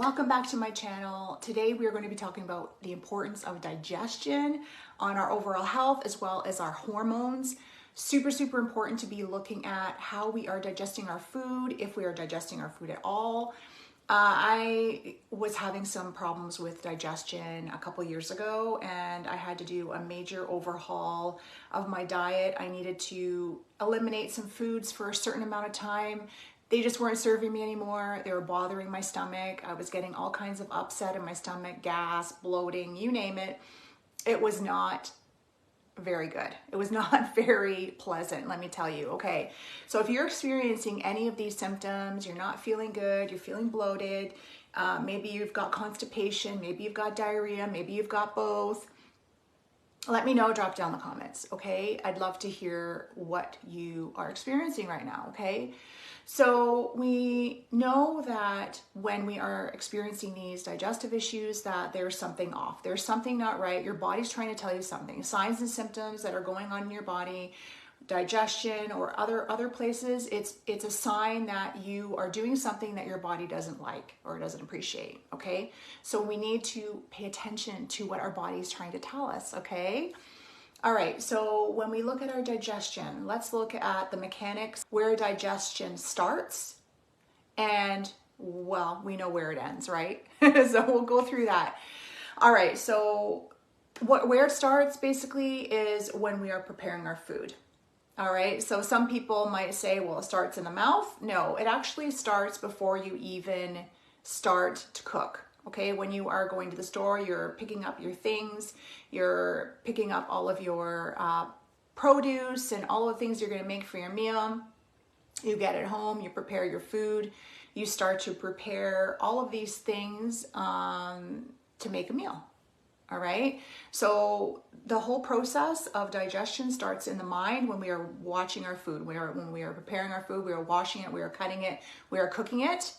welcome back to my channel. Today we are going to be talking about the importance of digestion on our overall health as well as our hormones. Super important to be looking at how we are digesting our food, if we are digesting our food at all. I was having some problems with digestion a couple years ago, and I had to do a major overhaul of my diet. I needed to eliminate some foods for a certain amount of time. They just weren't serving me anymore. They were bothering my stomach. I was getting all kinds of upset in my stomach, gas, bloating, you name it. It was not very good. It was not very pleasant, let me tell you. Okay, so if you're experiencing any of these symptoms, you're not feeling good, you're feeling bloated, maybe you've got constipation, maybe you've got diarrhea, maybe you've got both, let me know, drop down in the comments, okay? I'd love to hear what you are experiencing right now, okay? So we know that when we are experiencing these digestive issues that there's something off. There's something not right. Your body's trying to tell you something. Signs and symptoms that are going on in your body, digestion or other places, it's a sign that you are doing something that your body doesn't like or doesn't appreciate, okay? So we need to pay attention to what our body is trying to tell us, okay? All right, so when we look at our digestion, let's look at the mechanics where digestion starts and, well, we know where it ends, right? So we'll go through that. All right, so where it starts basically is when we are preparing our food. All right, so some people might say, well, it starts in the mouth. No, it actually starts before you even start to cook. Okay, when you are going to the store, you're picking up your things, you're picking up all of your produce and all the things you're going to make for your meal. You get it home, you prepare your food, you start to prepare all of these things to make a meal. All right, so the whole process of digestion starts in the mind when we are watching our food. When we are preparing our food, we are washing it, we are cutting it, we are cooking it.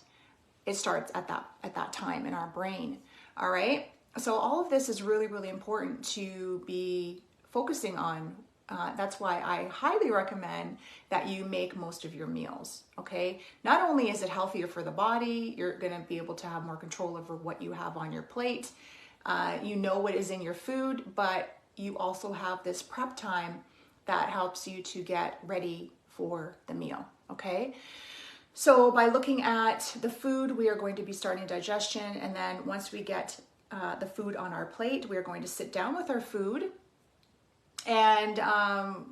It starts at that time in our brain. All right, so all of this is really important to be focusing on. That's why I highly recommend that you make most of your meals. Okay, not only is it healthier for the body, you're going to be able to have more control over what you have on your plate. You know what is in your food, but you also have this prep time that helps you to get ready for the meal. Okay. So by looking at the food, we are going to be starting digestion. And then once we get the food on our plate, we are going to sit down with our food and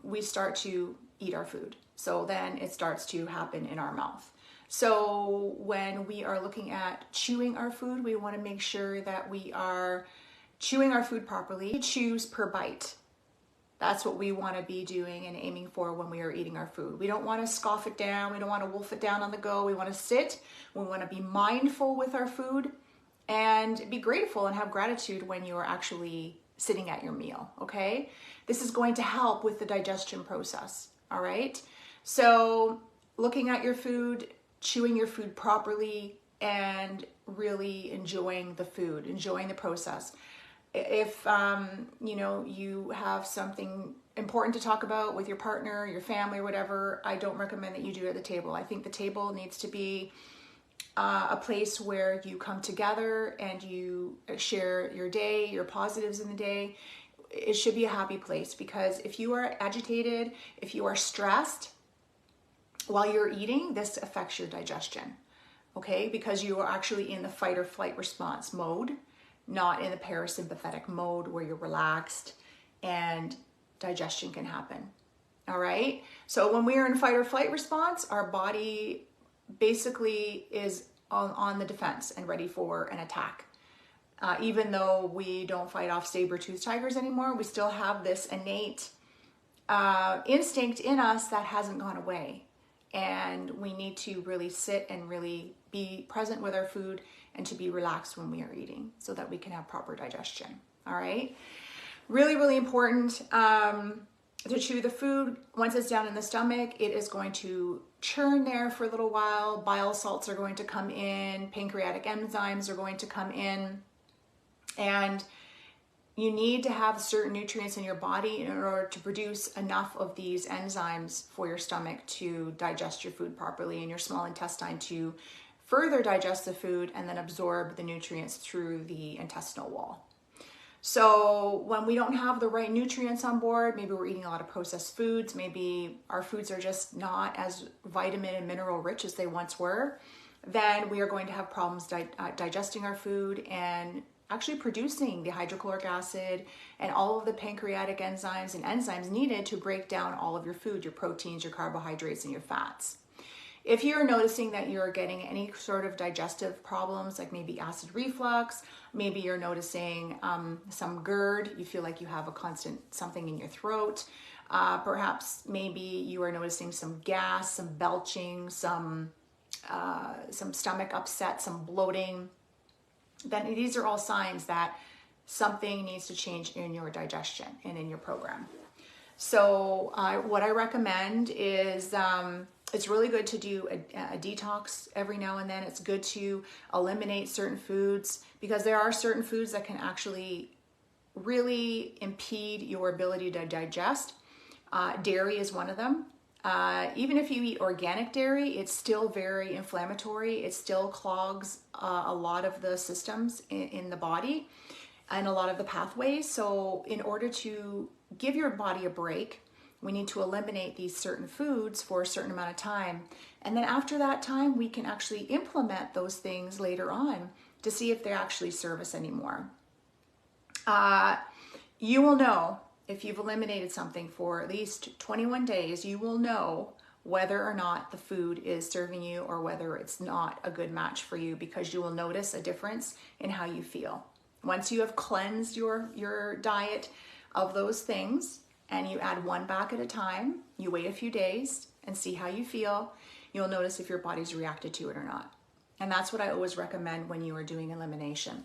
we start to eat our food. So then it starts to happen in our mouth. So when we are looking at chewing our food, we want to make sure that we are chewing our food properly. We chews per bite. That's what we want to be doing and aiming for when we are eating our food. We don't want to scoff it down. We don't want to wolf it down on the go. We want to sit. We want to be mindful with our food and be grateful and have gratitude when you are actually sitting at your meal, okay? This is going to help with the digestion process, all right? So looking at your food, chewing your food properly, and really enjoying the food, enjoying the process. If you have something important to talk about with your partner, your family, or whatever, I don't recommend that you do it at the table. I think the table needs to be a place where you come together and you share your day, your positives in the day. It should be a happy place, because if you are agitated, if you are stressed while you're eating, this affects your digestion, okay? Because you are actually in the fight or flight response mode, not in the parasympathetic mode where you're relaxed and digestion can happen. All right. So when we are in fight or flight response, our body basically is on the defense and ready for an attack. Even though we don't fight off saber-toothed tigers anymore, we still have this innate instinct in us that hasn't gone away. And we need to really sit and really be present with our food and to be relaxed when we are eating so that we can have proper digestion. All right. Really important to chew the food. Once it's down in the stomach, it is going to churn there for a little while. Bile salts are going to come in. Pancreatic enzymes are going to come in. And you need to have certain nutrients in your body in order to produce enough of these enzymes for your stomach to digest your food properly and your small intestine to further digest the food and then absorb the nutrients through the intestinal wall. So when we don't have the right nutrients on board, maybe we're eating a lot of processed foods, maybe our foods are just not as vitamin and mineral rich as they once were, then we are going to have problems digesting our food and actually producing the hydrochloric acid and all of the pancreatic enzymes and enzymes needed to break down all of your food, your proteins, your carbohydrates, and your fats. If you're noticing that you're getting any sort of digestive problems, like maybe acid reflux, maybe you're noticing some GERD, you feel like you have a constant something in your throat, perhaps maybe you are noticing some gas, some belching, some stomach upset, some bloating, then these are all signs that something needs to change in your digestion and in your program. So what I recommend is it's really good to do a detox every now and then. It's good to eliminate certain foods because there are certain foods that can actually really impede your ability to digest. Dairy is one of them. Even if you eat organic dairy, it's still very inflammatory. It still clogs a lot of the systems in the body and a lot of the pathways. So in order to give your body a break, we need to eliminate these certain foods for a certain amount of time. And then after that time, we can actually implement those things later on to see if they actually serve us anymore. You will know if you've eliminated something for at least 21 days, you will know whether or not the food is serving you or whether it's not a good match for you, because you will notice a difference in how you feel. Once you have cleansed your diet of those things and you add one back at a time, you wait a few days and see how you feel, you'll notice if your body's reacted to it or not. And that's what I always recommend when you are doing elimination.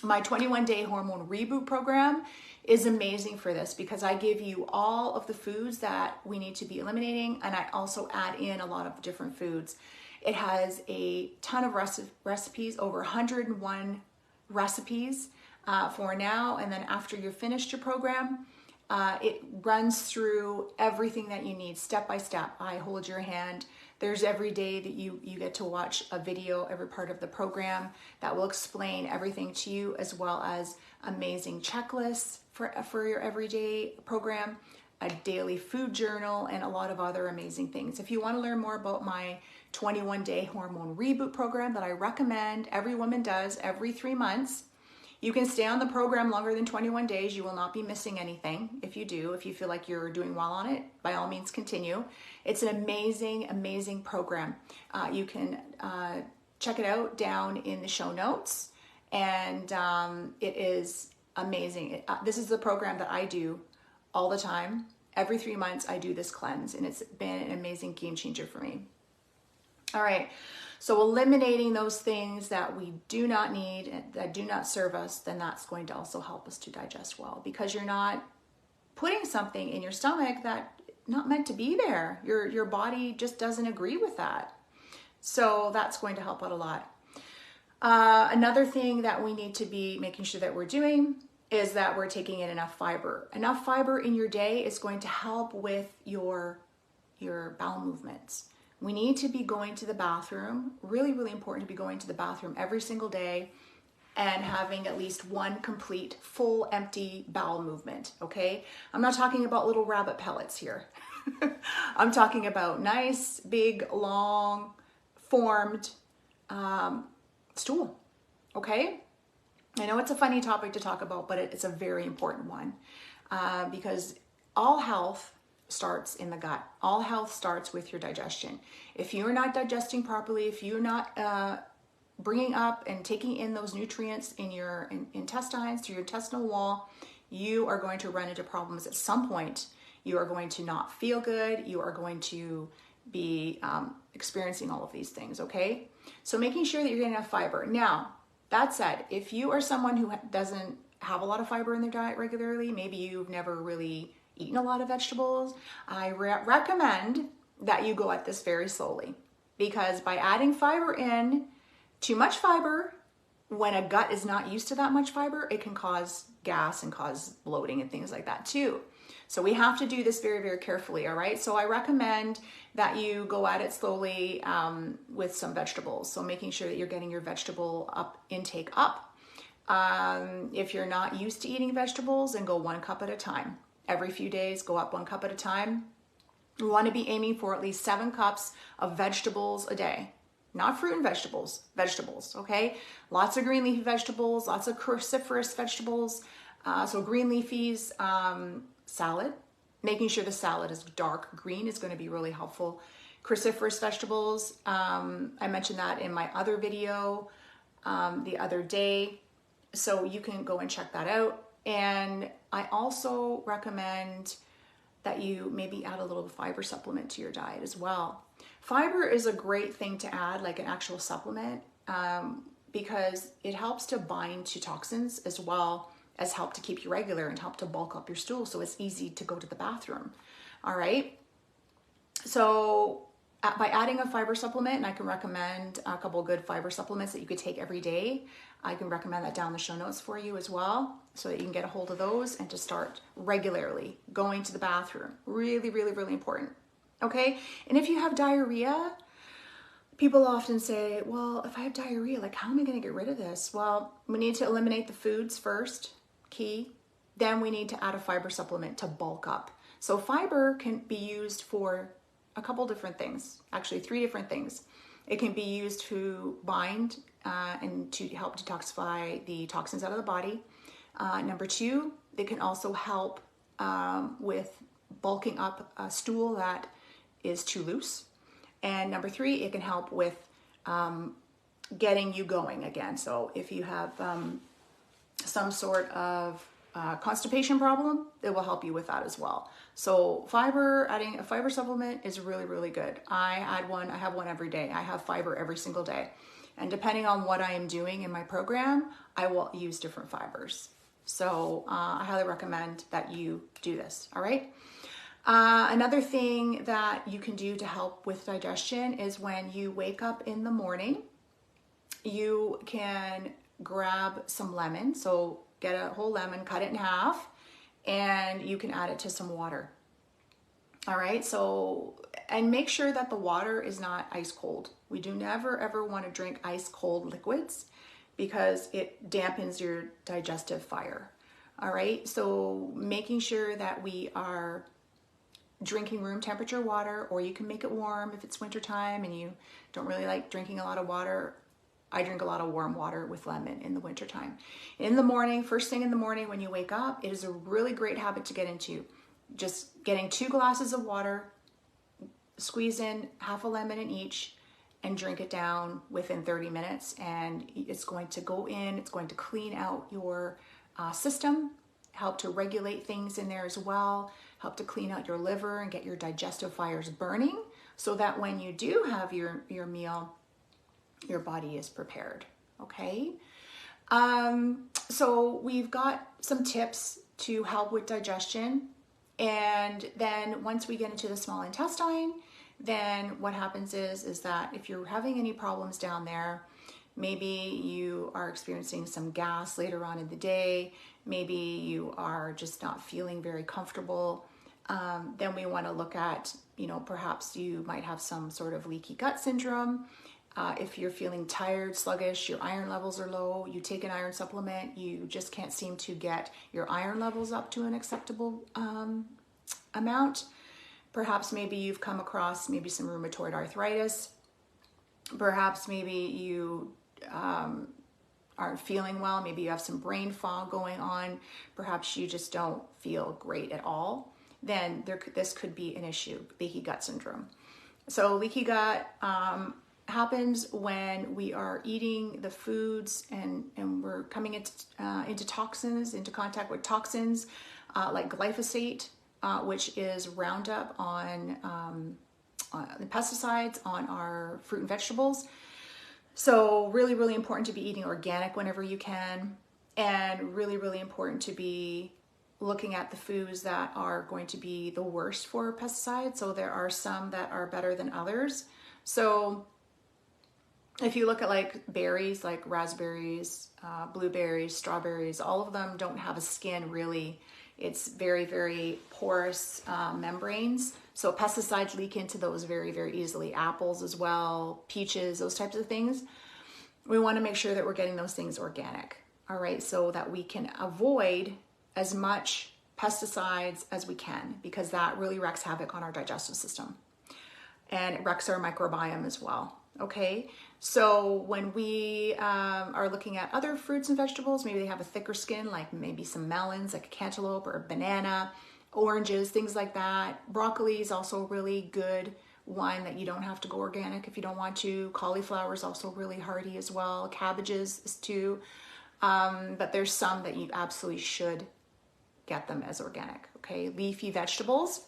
My 21-day hormone reboot program is amazing for this because I give you all of the foods that we need to be eliminating, and I also add in a lot of different foods. It has a ton of recipes, over 101 recipes for now, and then after you've finished your program, it runs through everything that you need step by step. I hold your hand. There's every day that you get to watch a video, every part of the program that will explain everything to you, as well as amazing checklists for your everyday program, a daily food journal, and a lot of other amazing things. If you want to learn more about my 21-day hormone reboot program that I recommend every woman does every 3 months, you can stay on the program longer than 21 days. You will not be missing anything. If you do, if you feel like you're doing well on it, by all means continue. It's an amazing, amazing program. You can check it out down in the show notes, and it is amazing. This is the program that I do all the time. Every 3 months I do this cleanse, and it's been an amazing game changer for me. All right. So eliminating those things that we do not need, that do not serve us, then that's going to also help us to digest well, because you're not putting something in your stomach that not meant to be there. Your body just doesn't agree with that. So that's going to help out a lot. Another thing that we need to be making sure that we're doing is that we're taking in enough fiber. Enough fiber in your day is going to help with your bowel movements. We need to be going to the bathroom, really, really important to be going to the bathroom every single day and having at least one complete, full, empty bowel movement, okay? I'm not talking about little rabbit pellets here. I'm talking about nice, big, long, formed stool, okay? I know it's a funny topic to talk about, but it's a very important one because all health starts in the gut. All health starts with your digestion. If you're not digesting properly, if you're not bringing up and taking in those nutrients in your intestines, through your intestinal wall, you are going to run into problems at some point. You are going to not feel good. You are going to be experiencing all of these things, okay? So making sure that you're getting enough fiber. Now, that said, if you are someone who doesn't have a lot of fiber in their diet regularly, maybe you've never really eaten a lot of vegetables, I recommend that you go at this very slowly, because by adding fiber in, too much fiber, when a gut is not used to that much fiber, it can cause gas and cause bloating and things like that too. So we have to do this very, very carefully, all right? So I recommend that you go at it slowly with some vegetables. So making sure that you're getting your vegetable intake up. If you're not used to eating vegetables, then go 1 cup at a time. Every few days, go up 1 cup at a time. You want to be aiming for at least 7 cups of vegetables a day. Not fruit and vegetables, okay? Lots of green leafy vegetables, lots of cruciferous vegetables. So green leafies, salad, making sure the salad is dark green is going to be really helpful. Cruciferous vegetables, I mentioned that in my other video the other day, so you can go and check that out. And I also recommend that you maybe add a little fiber supplement to your diet as well. Fiber is a great thing to add, like an actual supplement, because it helps to bind to toxins as well as help to keep you regular and help to bulk up your stool so it's easy to go to the bathroom. All right. So by adding a fiber supplement, and I can recommend a couple of good fiber supplements that you could take every day. I can recommend that down the show notes for you as well, so that you can get a hold of those and to start regularly going to the bathroom. Really, really, really important. Okay. And if you have diarrhea, people often say, well, if I have diarrhea, like, how am I going to get rid of this? Well, we need to eliminate the foods first, key. Then we need to add a fiber supplement to bulk up. So fiber can be used for a couple different things, actually 3 different things. It can be used to bind and to help detoxify the toxins out of the body. Number 2, it can also help with bulking up a stool that is too loose. And number 3, it can help with getting you going again. So if you have some sort of constipation problem, it will help you with that as well. So adding a fiber supplement is really, really good. I have one every day. I have fiber every single day. And depending on what I am doing in my program, I will use different fibers. So I highly recommend that you do this, all right? Another thing that you can do to help with digestion is when you wake up in the morning, you can grab some lemon. So get a whole lemon, cut it in half, and you can add it to some water. All right, so, and make sure that the water is not ice cold. We do never ever want to drink ice cold liquids because it dampens your digestive fire. All right, so making sure that we are drinking room temperature water, or you can make it warm if it's wintertime and you don't really like drinking a lot of water. I drink a lot of warm water with lemon in the wintertime. In the morning, first thing in the morning when you wake up, it is a really great habit to get into. Just getting 2 glasses of water, squeeze in half a lemon in each, and drink it down within 30 minutes. And it's going to go in, it's going to clean out your system, help to regulate things in there as well, help to clean out your liver and get your digestive fires burning so that when you do have your meal, your body is prepared, okay? So we've got some tips to help with digestion. And then once we get into the small intestine, then what happens is that if you're having any problems down there, maybe you are experiencing some gas later on in the day, maybe you are just not feeling very comfortable, then we want to look at, perhaps you might have some sort of leaky gut syndrome. If you're feeling tired, sluggish, your iron levels are low, you take an iron supplement, you just can't seem to get your iron levels up to an acceptable amount. Perhaps maybe you've come across maybe some rheumatoid arthritis. Perhaps maybe you aren't feeling well. Maybe you have some brain fog going on. Perhaps you just don't feel great at all. Then this could be an issue, leaky gut syndrome. So leaky gut happens when we are eating the foods and we're coming into toxins, into contact with toxins like glyphosate, which is Roundup on the pesticides on our fruit and vegetables. So really, really important to be eating organic whenever you can, and really, really important to be looking at the foods that are going to be the worst for pesticides. So there are some that are better than others. So if you look at like berries, like raspberries, blueberries, strawberries, all of them don't have a skin really It's very, very porous membranes. So pesticides leak into those very, very easily. Apples as well, peaches, those types of things. We want to make sure that we're getting those things organic, all right, so that we can avoid as much pesticides as we can, because that really wreaks havoc on our digestive system. And it wrecks our microbiome as well, okay? So when we are looking at other fruits and vegetables, maybe they have a thicker skin, like maybe some melons, like a cantaloupe or a banana, oranges, things like that. Broccoli is also a really good one that you don't have to go organic if you don't want to. Cauliflower is also really hardy as well. Cabbages is too. But there's some that you absolutely should get them as organic, okay? Leafy vegetables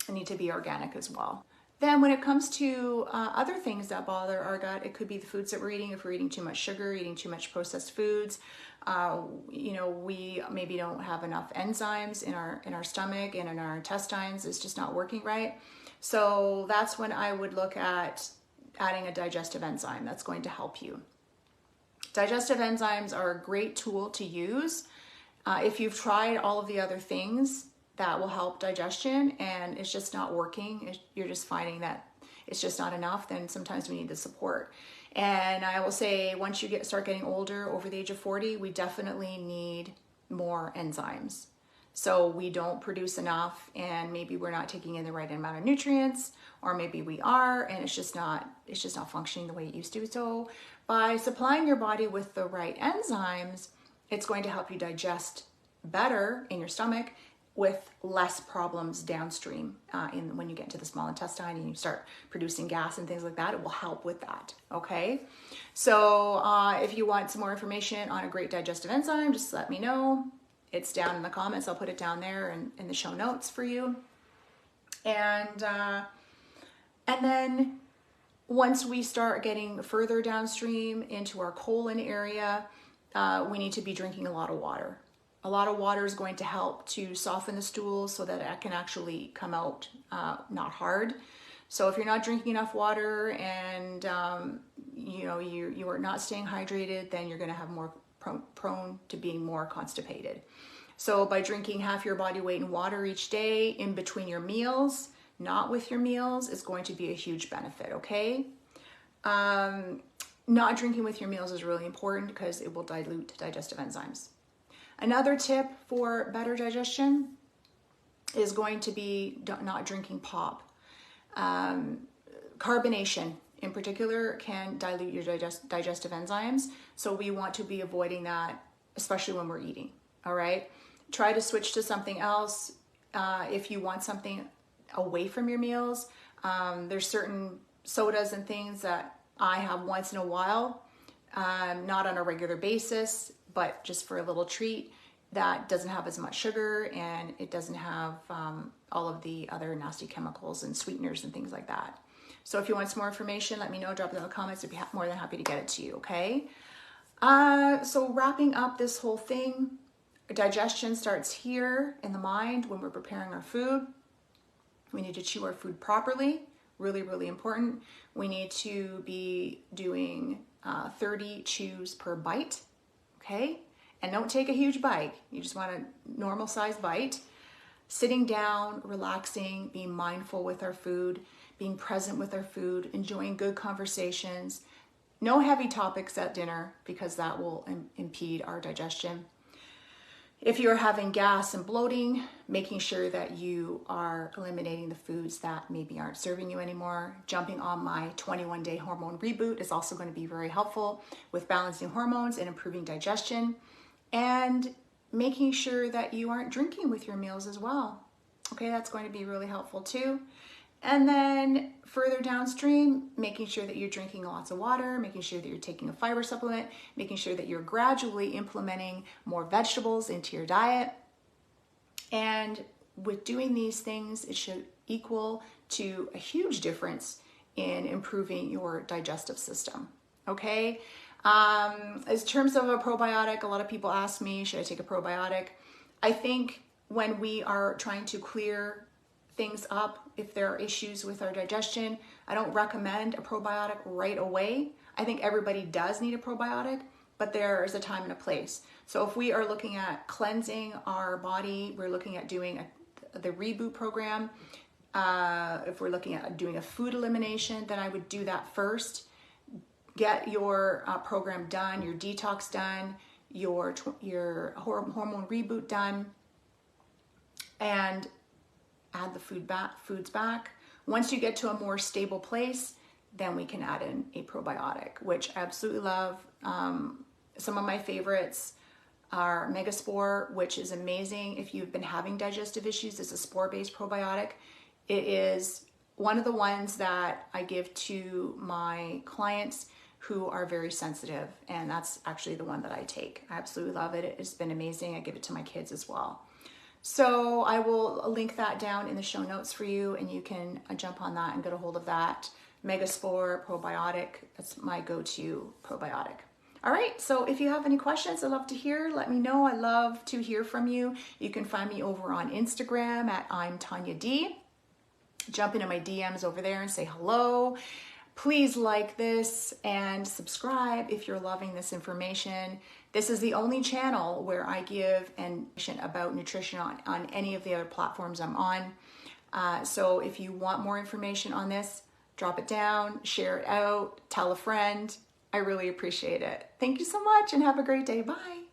need to be organic as well. Then when it comes to other things that bother our gut, it could be the foods that we're eating. If we're eating too much sugar, eating too much processed foods, we maybe don't have enough enzymes in our stomach and in our intestines. It's just not working right. So that's when I would look at adding a digestive enzyme that's going to help you. Digestive enzymes are a great tool to use. If you've tried all of the other things that will help digestion and it's just not working, you're just finding that it's just not enough, then sometimes we need the support. And I will say, once you start getting older, over the age of 40, we definitely need more enzymes. So we don't produce enough, and maybe we're not taking in the right amount of nutrients, or maybe we are, and it's just not functioning the way it used to. So by supplying your body with the right enzymes, it's going to help you digest better in your stomach with less problems downstream when you get into the small intestine and you start producing gas and things like that. It will help with that, okay? So if you want some more information on a great digestive enzyme, just let me know. It's down in the comments. I'll put it down there in the show notes for you. And then once we start getting further downstream into our colon area, we need to be drinking a lot of water. A lot of water is going to help to soften the stool so that it can actually come out not hard. So if you're not drinking enough water and you are not staying hydrated, then you're going to have more prone to being more constipated. So by drinking half your body weight in water each day in between your meals, not with your meals, is going to be a huge benefit, okay? Not drinking with your meals is really important because it will dilute digestive enzymes. Another tip for better digestion is going to be not drinking pop. Carbonation in particular can dilute your digestive enzymes, so we want to be avoiding that, especially when we're eating, all right? Try to switch to something else if you want something away from your meals. There's certain sodas and things that I have once in a while, not on a regular basis, but just for a little treat that doesn't have as much sugar and it doesn't have all of the other nasty chemicals and sweeteners and things like that. So if you want some more information, let me know, drop it in the comments. I'd be more than happy to get it to you, okay? So wrapping up this whole thing, digestion starts here in the mind when we're preparing our food. We need to chew our food properly, really, really important. We need to be doing 30 chews per bite, okay? And don't take a huge bite. You just want a normal size bite. Sitting down, relaxing, being mindful with our food, being present with our food, enjoying good conversations. No heavy topics at dinner because that will impede our digestion. If you're having gas and bloating, making sure that you are eliminating the foods that maybe aren't serving you anymore. Jumping on my 21-day hormone reboot is also going to be very helpful with balancing hormones and improving digestion. And making sure that you aren't drinking with your meals as well. Okay, that's going to be really helpful too. And then further downstream, making sure that you're drinking lots of water, making sure that you're taking a fiber supplement, making sure that you're gradually implementing more vegetables into your diet. And with doing these things, it should equal to a huge difference in improving your digestive system, okay? In terms of a probiotic, a lot of people ask me, should I take a probiotic? I think when we are trying to clear things up, if there are issues with our digestion, I don't recommend a probiotic right away. I think everybody does need a probiotic, but there is a time and a place. So if we are looking at cleansing our body, we're looking at doing the reboot program. If we're looking at doing a food elimination, then I would do that first. Get your program done, your detox done, your hormone reboot done, and add the foods back. Once you get to a more stable place, then we can add in a probiotic, which I absolutely love. Some of my favorites are Mega Spore, which is amazing if you've been having digestive issues. It's a spore-based probiotic. It is one of the ones that I give to my clients who are very sensitive, and that's actually the one that I take. I absolutely love it. It's been amazing. I give it to my kids as well. So I will link that down in the show notes for you, and you can jump on that and get a hold of that. Mega Spore probiotic, that's my go-to probiotic. All right, so if you have any questions, I'd love to hear. Let me know. I love to hear from you. You can find me over on Instagram at I'm Tania D. Jump into my DMs over there and say hello. Please like this and subscribe if you're loving this information. This is the only channel where I give information about nutrition on any of the other platforms I'm on. So if you want more information on this, drop it down, share it out, tell a friend. I really appreciate it. Thank you so much and have a great day. Bye.